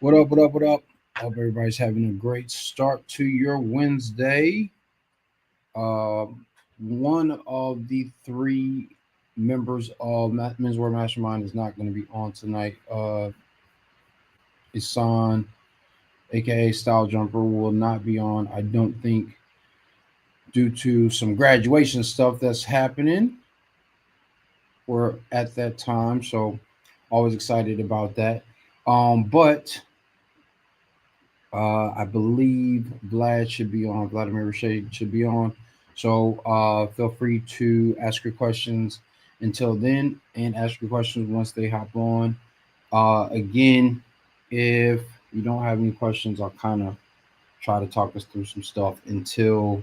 What up? What up? What up? Hope everybody's having a great start to your Wednesday. Uh, One of the three members of Menswear Mastermind is not going to be on tonight. Isan, aka Style Jumper, will not be on. I don't think due to some graduation stuff that's happening. We're at that time, so always excited about that. But I believe Vlad should be on. Vladimir Rashay should be on. So feel free to ask your questions until then and ask your questions once they hop on. Again, if you don't have any questions, I'll kind of try to talk us through some stuff until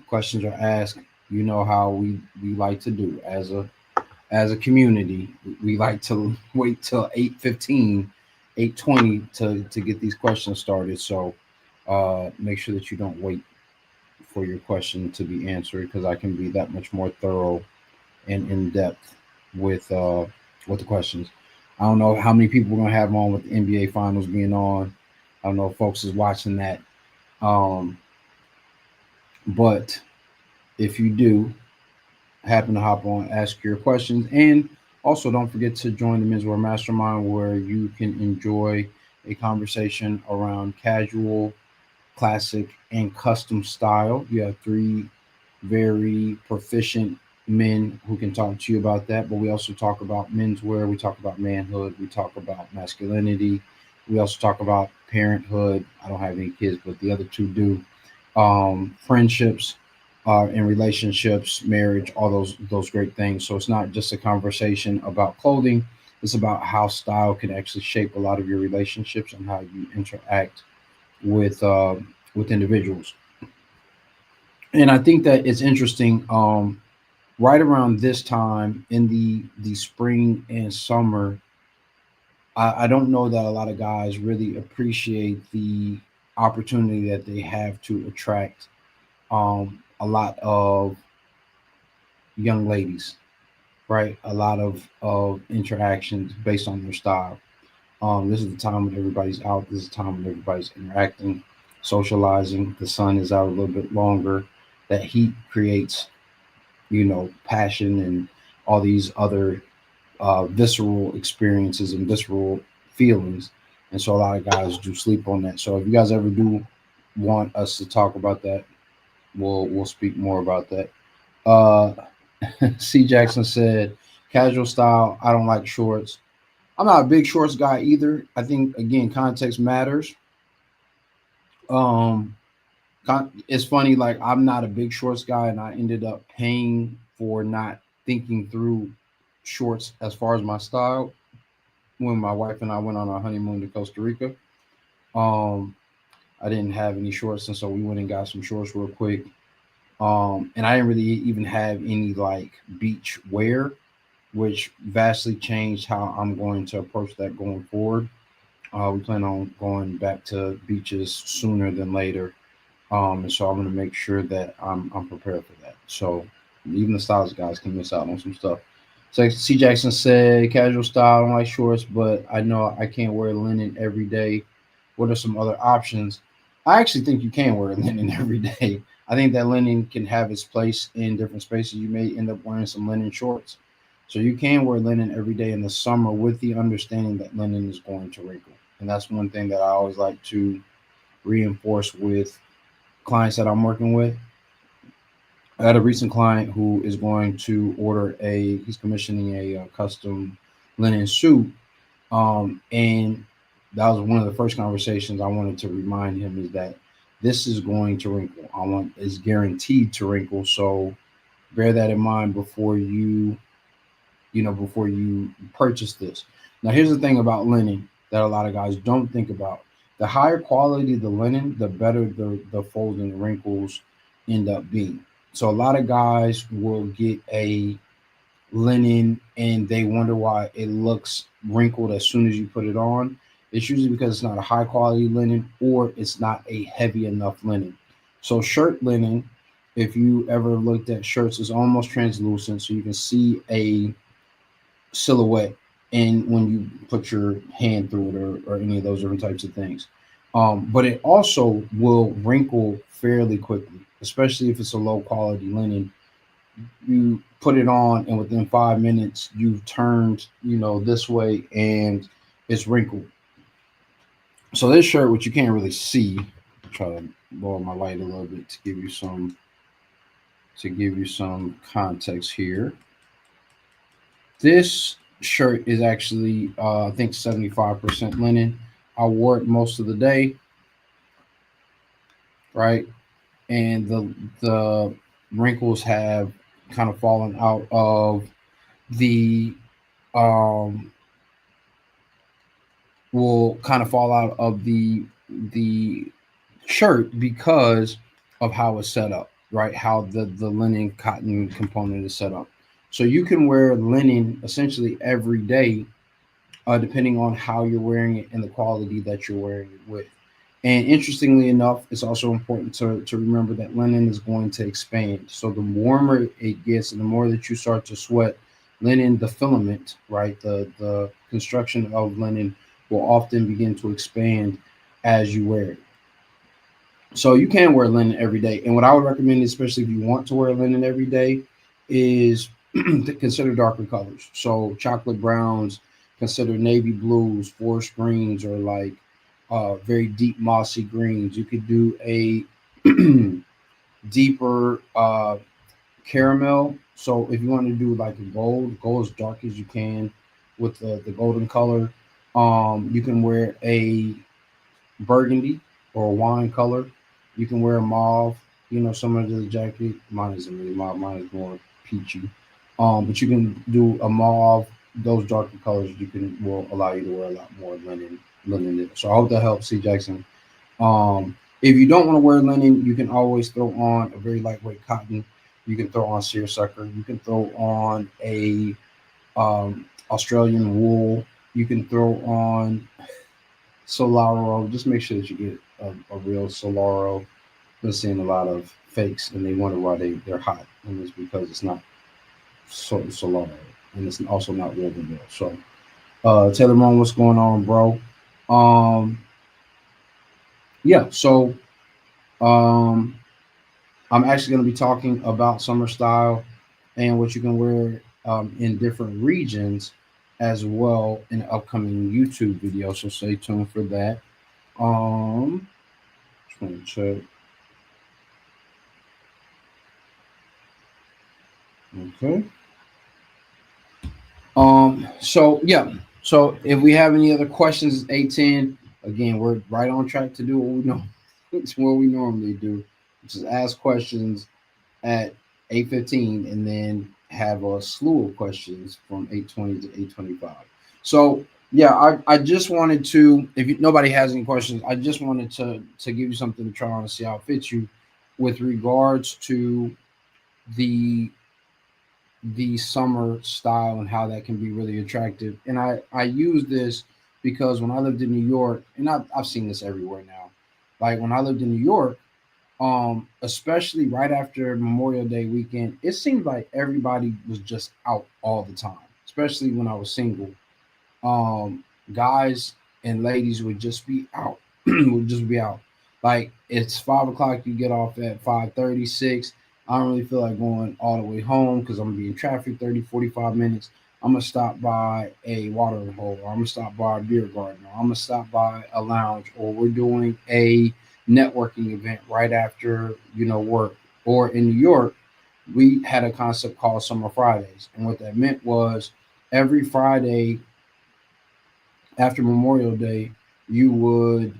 questions are asked. You know how we like to do as a community. We like to wait till 8:15, 8:20 to get these questions started. So make sure that you don't wait for your question to be answered because I can be that much more thorough and in depth with uh, with the questions. I don't know how many people we're gonna have on with the NBA Finals being on. I don't know if folks is watching that, um, but if you do, happen to hop on, ask your questions, and also don't forget to join the Menswear Mastermind where you can enjoy a conversation around casual, classic, and custom style. You have three very proficient men who can talk to you about that, but we also talk about menswear, we talk about manhood, we talk about masculinity, we also talk about parenthood. I don't have any kids, but the other two do. Friendships, and relationships, marriage, all those great things. So it's not just a conversation about clothing. It's about how style can actually shape a lot of your relationships and how you interact with uh, with individuals. And I think that it's interesting. Right around this time in the spring and summer, I don't know that a lot of guys really appreciate the opportunity that they have to attract a lot of young ladies, right? A lot of interactions based on their style. This is the time when everybody's out. This is the time when everybody's interacting, socializing. The sun is out a little bit longer. That heat creates, passion and all these other visceral experiences and visceral feelings. And so a lot of guys do sleep on that. So if you guys ever do want us to talk about that, we'll speak more about that. Uh, C. Jackson said, "Casual style. I don't like shorts. I'm not a big shorts guy either. I think again, context matters. Um, it's funny. Like I'm not a big shorts guy, and I ended up paying for not thinking through shorts as far as my style when my wife and I went on our honeymoon to Costa Rica. Um, I didn't have any shorts, and so we went and got some shorts real quick. And I didn't really even have any like beach wear, which vastly changed how I'm going to approach that going forward. We plan on going back to beaches sooner than later, and so I'm going to make sure that I'm prepared for that. So even the styles guys can miss out on some stuff. So C Jackson said, "Casual style. I don't like shorts, but I know I can't wear linen every day. What are some other options?" I actually think you can wear linen every day. I think that linen can have its place in different spaces. You may end up wearing some linen shorts. So you can wear linen every day in the summer with the understanding that linen is going to wrinkle. And that's one thing that I always like to reinforce with clients that I'm working with. I had a recent client who is going to he's commissioning a custom linen suit. And that was one of the first conversations I wanted to remind him is that this is going to wrinkle. Is guaranteed to wrinkle. So bear that in mind before you purchase this. Now, here's the thing about linen that a lot of guys don't think about. The higher quality the linen, the better the folds and the wrinkles end up being. So a lot of guys will get a linen and they wonder why it looks wrinkled as soon as you put it on. It's usually because it's not a high quality linen or it's not a heavy enough linen. So shirt linen, if you ever looked at shirts, is almost translucent, so you can see a silhouette and when you put your hand through it or any of those different types of things. But it also will wrinkle fairly quickly, especially if it's a low quality linen. You put it on, and within 5 minutes, you've turned, this way, and it's wrinkled. So this shirt, which you can't really see, try to lower my light a little bit to give you some context here. This shirt is actually, I think, 75% linen. I wore it most of the day, right? And the wrinkles have kind of fallen out of the um will kind of fall out of the shirt because of how it's set up, right? How the linen cotton component is set up. So you can wear linen essentially every day, depending on how you're wearing it and the quality that you're wearing it with. And interestingly enough, it's also important to remember that linen is going to expand. So the warmer it gets and the more that you start to sweat, linen, the filament, right, the construction of linen will often begin to expand as you wear it. So you can wear linen every day. And what I would recommend, especially if you want to wear linen every day, is to consider darker colors. So chocolate browns, consider navy blues, forest greens, or like very deep mossy greens. You could do a deeper caramel. So if you want to do like a gold, go as dark as you can with the golden color. You can wear a burgundy or a wine color. You can wear a mauve, similar to the jacket. Mine isn't really mauve, mine is more peachy. But you can do a mauve, those darker colors you can will allow you to wear a lot more linen. So I hope that helps, C Jackson. If you don't want to wear linen, you can always throw on a very lightweight cotton. You can throw on seersucker. You can throw on a Australian wool. You can throw on Solaro. Just make sure that you get a real Solaro. Been seeing a lot of fakes, and they wonder why they're hot, and it's because it's not Solaro, and it's also not woven well. So, Taylor Moon, what's going on, bro? Um, yeah. So, um, I'm actually going to be talking about summer style and what you can wear in different regions as well in the upcoming YouTube video. So stay tuned for that. Um, just want to check. Okay. So yeah. So if we have any other questions, it's 8:10. Again, we're right on track to do what we know, it's what we normally do, which is ask questions at 8:15 and then have a slew of questions from 8:20 to 8:25. So yeah, I just wanted to, if nobody has any questions, I just wanted to give you something to try on and see how it fits you with regards to the the summer style and how that can be really attractive. And I use this because when I lived in New York, and I've seen this everywhere now. Like when I lived in New York, especially right after Memorial Day weekend, it seemed like everybody was just out all the time, especially when I was single. Guys and ladies would just be out, would just be out. Like it's 5 o'clock, you get off at 5:36. I don't really feel like going all the way home because I'm gonna be in traffic 30, 45 minutes. I'm gonna stop by a watering hole, or I'm gonna stop by a beer garden, or I'm gonna stop by a lounge, or we're doing a networking event right after work. Or in New York, we had a concept called Summer Fridays, and what that meant was every Friday after Memorial Day, you would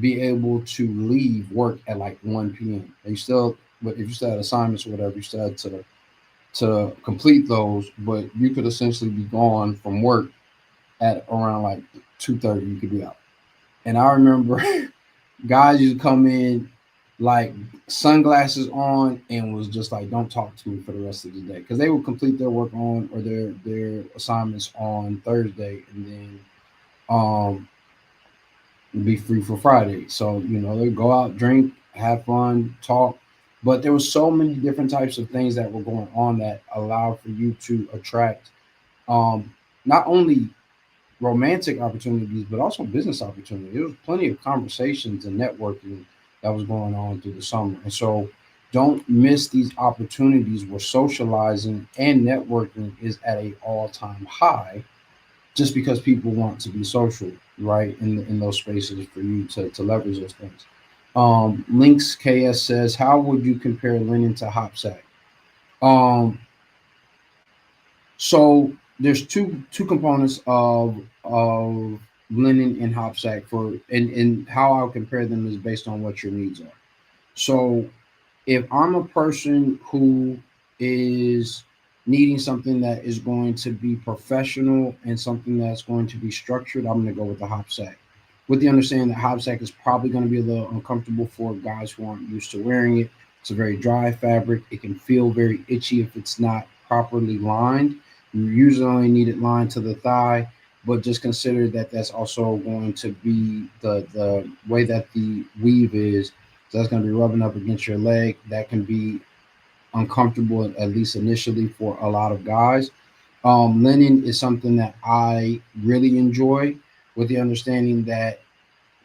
be able to leave work at like 1 p.m. And you still, but if you still had assignments or whatever, you still had to complete those, but you could essentially be gone from work at around like 2:30. You could be out. And I remember guys used to come in like sunglasses on and was just like, "Don't talk to me for the rest of the day," because they would complete their work on or their assignments on Thursday, and then um be free for Friday. So, they go out, drink, have fun, talk. But there was so many different types of things that were going on that allowed for you to attract. Um, not only romantic opportunities, but also business opportunities. There was plenty of conversations and networking that was going on through the summer. And so don't miss these opportunities where socializing and networking is at a all-time high just because people want to be social, right? In those spaces for you to leverage those things. Links KS says, how would you compare linen to hopsack? Um, So there's two components of linen and hopsack for and how I'll compare them is based on what your needs are. So if I'm a person who is needing something that is going to be professional and something that's going to be structured, I'm going to go with the hopsack. With the understanding that hopsack is probably going to be a little uncomfortable for guys who aren't used to wearing it. It's a very dry fabric. It can feel very itchy if it's not properly lined. You usually only need it lined to the thigh, but just consider that that's also going to be the way that the weave is. So that's going to be rubbing up against your leg. That can be uncomfortable, at least initially, for a lot of guys. Linen is something that I really enjoy, with the understanding that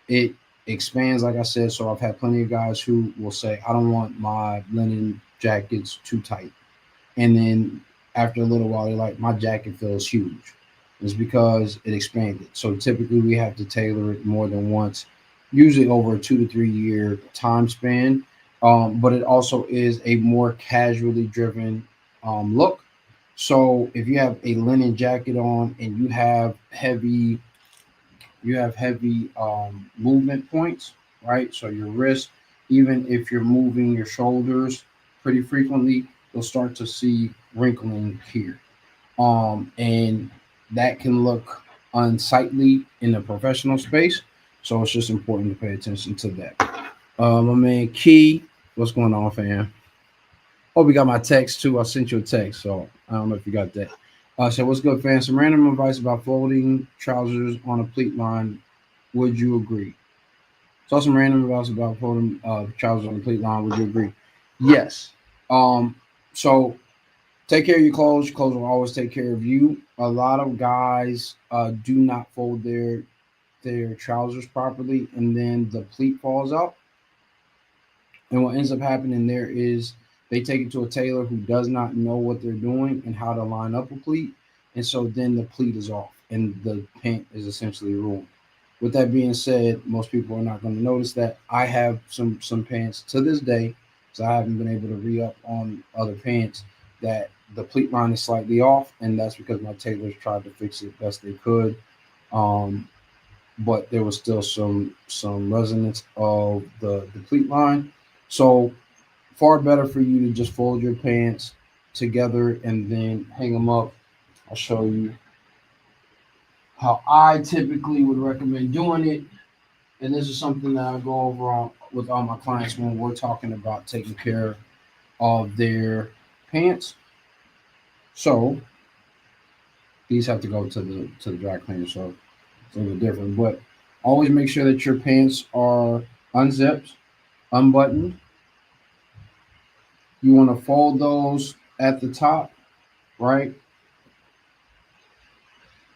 it expands, like I said. So I've had plenty of guys who will say, I don't want my linen jackets too tight. And then after a little while, they're like, my jacket feels huge. It's because it expanded. So typically we have to tailor it more than once, usually over a 2 to 3 year time span. But it also is a more casually driven look. So if you have a linen jacket on and you have heavy movement points, right? So your wrist, even if you're moving your shoulders pretty frequently, you'll start to see wrinkling here. And that can look unsightly in the professional space. So it's just important to pay attention to that. My man Key, what's going on, fam? Oh, we got my text too. I sent you a text, so I don't know if you got that. So what's good, fam? Some random advice about folding trousers on a pleat line. Would you agree? So some random advice about folding trousers on the pleat line. Would you agree? Yes. Um. So take care of your clothes. Your clothes will always take care of you. A lot of guys do not fold their trousers properly, and then the pleat falls out. And what ends up happening there is they take it to a tailor who does not know what they're doing and how to line up a pleat. And so then the pleat is off and the pant is essentially ruined. With that being said, most people are not going to notice that. I have some pants to this day, so I haven't been able to re-up on other pants that the pleat line is slightly off, and that's because my tailors tried to fix it best they could. Um, but there was still some resonance of the pleat line. So far better for you to just fold your pants together and then hang them up. I'll show you how I typically would recommend doing it. And this is something that I go over on with all my clients when we're talking about taking care of their pants. So these have to go to the dry cleaner, so it's a little different. But always make sure that your pants are unzipped, unbuttoned. You want to fold those at the top, right?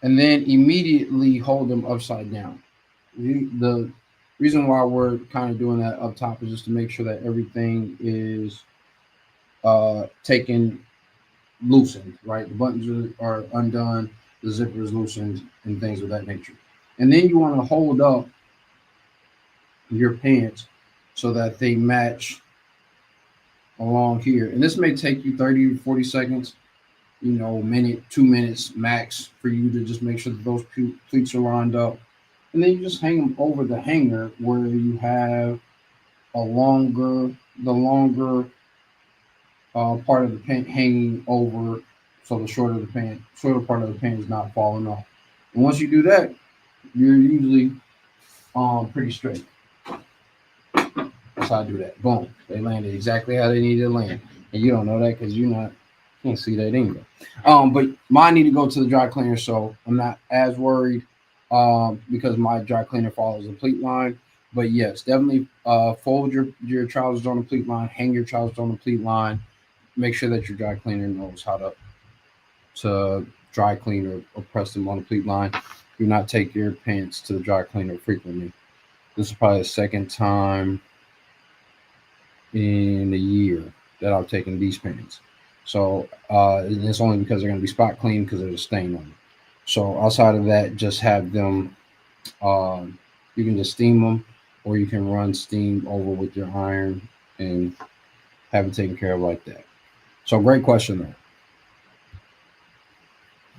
And then immediately hold them upside down. The reason why we're kind of doing that up top is just to make sure that everything is taken loosened, right? The buttons are undone, the zipper is loosened, and things of that nature. And then you want to hold up your pants so that they match along here. And this may take you 30 to 40 seconds, minute, 2 minutes max for you to just make sure that those pleats are lined up. And then you just hang them over the hanger where you have the longer part of the pant hanging over, so the shorter part of the pant is not falling off. And once you do that, you're usually pretty straight. That's how I do that. Boom, they landed exactly how they needed to land, and you don't know that because can't see that anyway. But mine need to go to the dry cleaner, so I'm not as worried because my dry cleaner follows the pleat line. But yes, definitely fold your trousers on the pleat line, hang your trousers on the pleat line. Make sure that your dry cleaner knows how to dry clean or press them on the pleat line. Do not take your pants to the dry cleaner frequently. This is probably the second time in a year that I've taken these pants. So and it's only because they're going to be spot clean because there's a stain on them. So outside of that, just have them. Um, you can just steam them, or you can run steam over with your iron and have it taken care of like that. So great question though.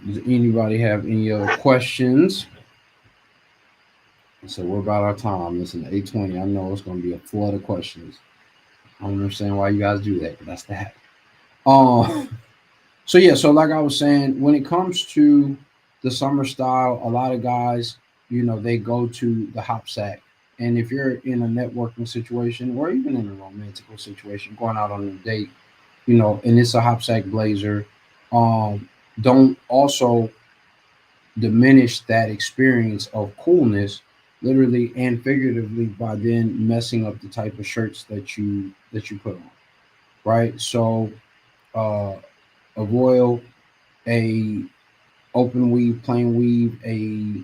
Does anybody have any other questions? So we're about our time. Listen, 8:20. I know it's going to be a flood of questions. I don't understand why you guys do that, but that's that. Um, so yeah, so like I was saying, when it comes to the summer style, a lot of guys, they go to the hop sack. And if you're in a networking situation or even in a romantical situation, going out on a date, and it's a hop sack blazer, um, don't also diminish that experience of coolness, literally and figuratively, by then messing up the type of shirts that you put on, right? So uh, avoid a open weave, plain weave, a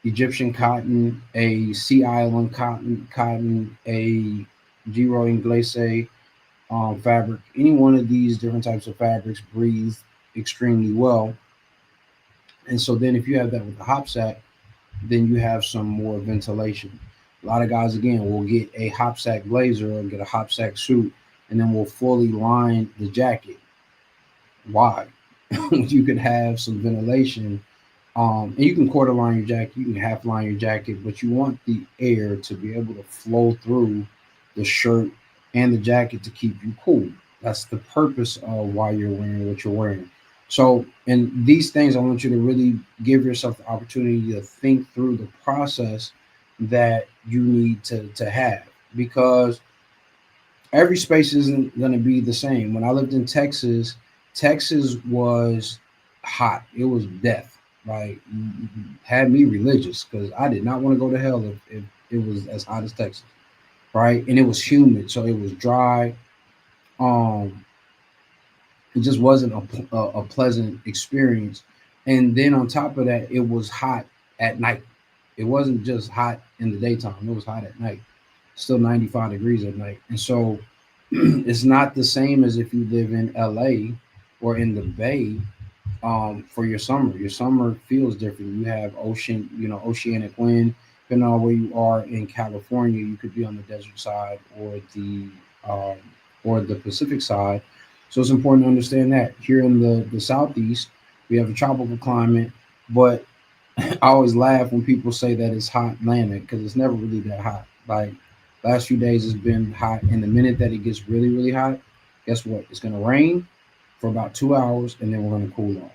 Egyptian cotton, a Sea Island cotton, a Giro Inglese fabric. Any one of these different types of fabrics breathe extremely well. And so then if you have that with the hop sack, then you have some more ventilation. A lot of guys, again, will get a hop sack blazer or get a hop sack suit, and then will fully line the jacket. Why? You could have some ventilation, and you can quarter line your jacket, you can half line your jacket, but you want the air to be able to flow through the shirt and the jacket to keep you cool. That's the purpose of why you're wearing what you're wearing. So, and these things, I want you to really give yourself the opportunity to think through the process that you need to have, because every space isn't going to be the same. When I lived in Texas, Texas was hot. It was death. Like, had me religious because I did not want to go to hell if it was as hot as Texas, right? And it was humid, so it was dry. Um, it just wasn't a pleasant experience. And then on top of that, it was hot at night. It wasn't just hot in the daytime; it was hot at night. Still 95 degrees at night, and so it's not the same as if you live in LA or in the Bay. For your summer, feels different. You have ocean, oceanic wind. Depending on where you are in California, you could be on the desert side um, or the Pacific side. So it's important to understand that here in the southeast, we have a tropical climate, but I always laugh when people say that it's hot Atlanta because it's never really that hot. Like, last few days has been hot, and the minute that it gets really really hot, guess what? It's gonna rain for about 2 hours, and then we're gonna cool off.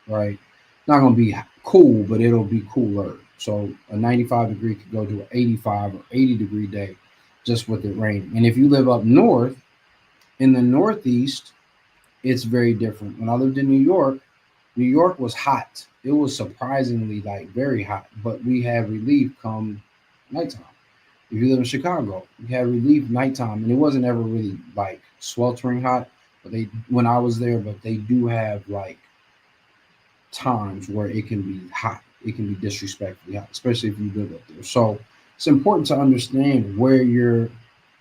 Right? Not gonna be cool, but it'll be cooler. So a 95 degree could go to an 85 or 80-degree day just with it raining. And if you live up north, in the Northeast, it's very different. When I lived in New York, New York was hot. It was surprisingly like very hot, but we had relief come nighttime. If you live in Chicago, we had relief nighttime, and it wasn't ever really like sweltering hot. But when I was there, but they do have like times where it can be hot. It can be disrespectfully hot, especially if you live up there. So it's important to understand where you're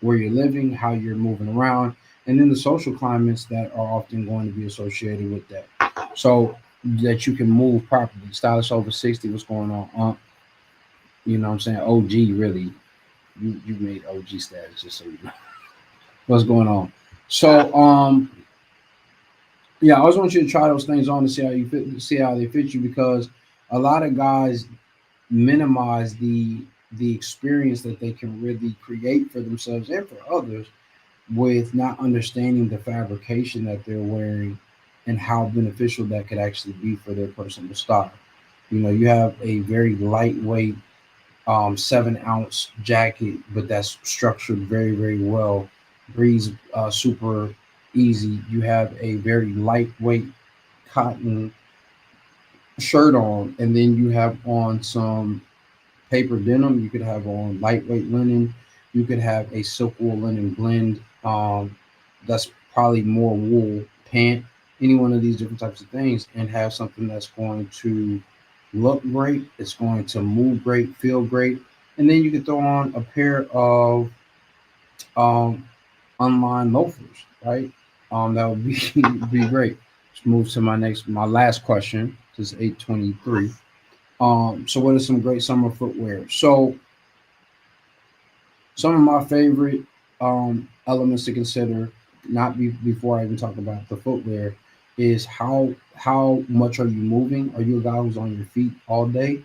living, how you're moving around, and then the social climates that are often going to be associated with that. So that you can move properly. Stylish over 60, what's going on? You know what I'm saying? OG, really. You made OG status, just so you know. What's going on? So yeah, I always want you to try those things on to see how you fit, see how they fit you, because a lot of guys minimize the experience that they can really create for themselves and for others with not understanding the fabrication that they're wearing and how beneficial that could actually be for their personal style. You have a very lightweight 7-ounce jacket, but that's structured very, very well. Breathes super easy. You have a very lightweight cotton shirt on, and then you have on some paper denim. You could have on lightweight linen. You could have a silk wool linen blend. That's probably more wool pant. any one of these different types of things and have something that's going to look great, it's going to move great, feel great, and then you can throw on a pair of um, online loafers, right? That would be be great. Let's move to my last question. This is 8:23. So what is some great summer footwear? So some of my favorite elements to consider, not before I even talk about the footwear, is how much are you moving? Are you a guy who's on your feet all day?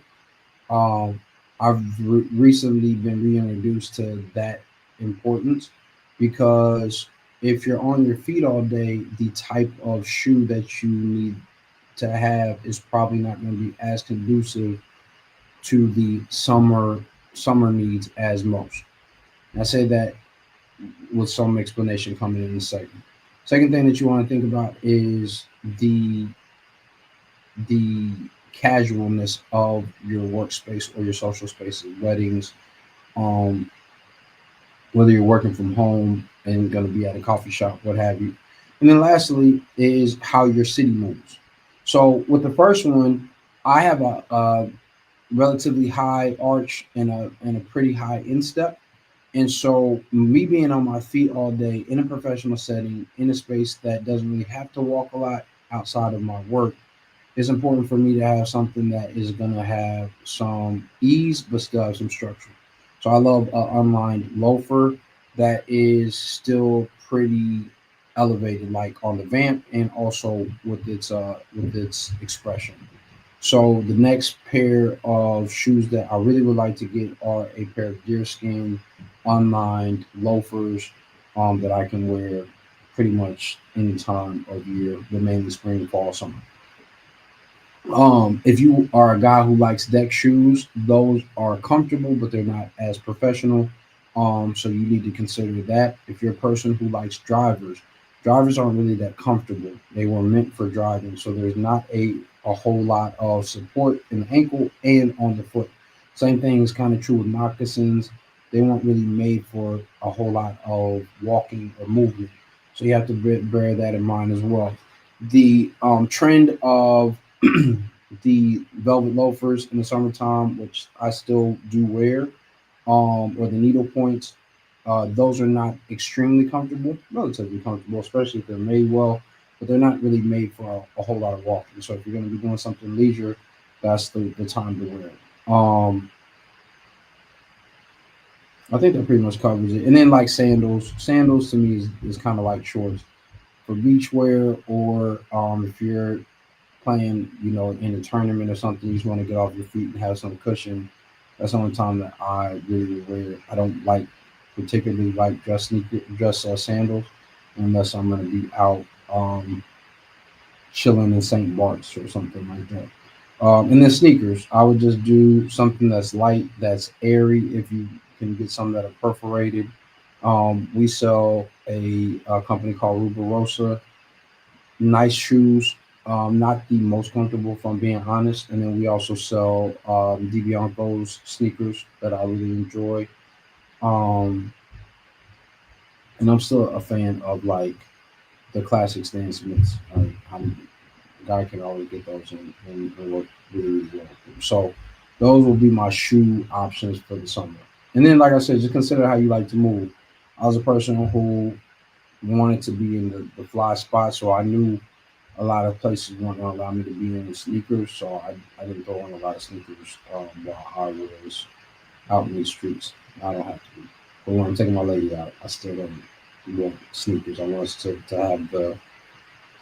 Um, I've recently been reintroduced to that importance because if you're on your feet all day, the type of shoe that you need to have is probably not going to be as conducive to the summer needs as most. And I say that with some explanation coming in a second. Second thing that you want to think about is the casualness of your workspace or your social spaces, weddings, um, whether you're working from home and going to be at a coffee shop, what have you. And then lastly is how your city moves. So with the first one, I have a relatively high arch and a pretty high instep. And so, me being on my feet all day in a professional setting, in a space that doesn't really have to walk a lot outside of my work, it's important for me to have something that is going to have some ease, but still have some structure. So, I love an unlined loafer that is still pretty elevated, like on the vamp, and also with its expression. So the next pair of shoes that I really would like to get are a pair of deerskin unlined loafers that I can wear pretty much any time of year, but mainly spring, fall, summer. If you are a guy who likes deck shoes, those are comfortable, but they're not as professional. So you need to consider that. If you're a person who likes drivers, drivers aren't really that comfortable. They were meant for driving, so there's not a whole lot of support in the ankle and on the foot. Same thing is kind of true with moccasins. They weren't really made for a whole lot of walking or movement. So you have to bear that in mind as well. The trend of the velvet loafers in the summertime, which I still do wear, or the needle points. Those are not extremely comfortable, relatively comfortable, especially if they're made well, but they're not really made for a whole lot of walking. So if you're going to be doing something leisure, that's the time to wear it. I think that pretty much covers it. And then like sandals to me is kind of like shorts for beach wear, or if you're playing, in a tournament or something, you just want to get off your feet and have some cushion. That's the only time that I really wear. I don't like particularly like dress sandals unless I'm going to be out chilling in St. Bart's or something like that. And then sneakers, I would just do something that's light, that's airy. If you can get some that are perforated, we sell a company called Ruberosa, nice shoes, not the most comfortable, if I'm being honest. And then we also sell DeBianco's sneakers that I really enjoy. Um, and I'm still a fan of like the classic Stan Smiths. I'm a guy can always get those and work really, really well. So those will be my shoe options for the summer. And then, like I said, just consider how you like to move. I was a person who wanted to be in the fly spot, so I knew a lot of places weren't going to allow me to be in the sneakers, so I didn't throw in a lot of sneakers while I was out in the streets. I don't have to be. But when I'm taking my lady out, I still don't want sneakers. I want us to have the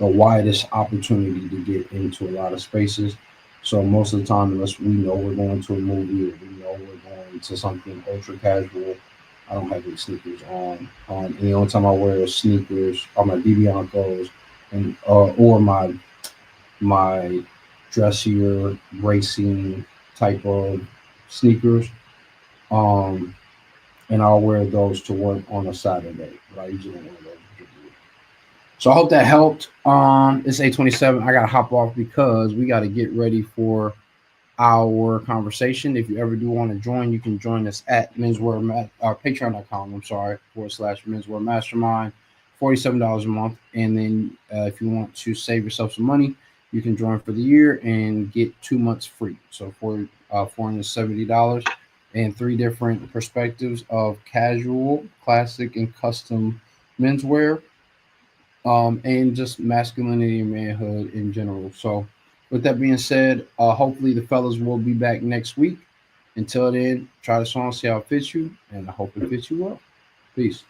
widest opportunity to get into a lot of spaces. So most of the time, unless we know we're going to a movie or we know we're going to something ultra casual, I don't have any sneakers on. And the only time I wear sneakers are my BB and or my dressier racing type of sneakers. Um, and I'll wear those to work on a Saturday, but I usually don't wear those. So I hope that helped. It's 8:27. I gotta hop off because we gotta get ready for our conversation. If you ever do want to join, you can join us at Patreon.com. I'm sorry, /Menswear Mastermind $47 a month. And then if you want to save yourself some money, you can join for the year and get 2 months free. So for $470 and three different perspectives of casual, classic, and custom menswear, and just masculinity and manhood in general. So, with that being said, hopefully the fellas will be back next week. Until then, try the song, see how it fits you, and I hope it fits you well. Peace.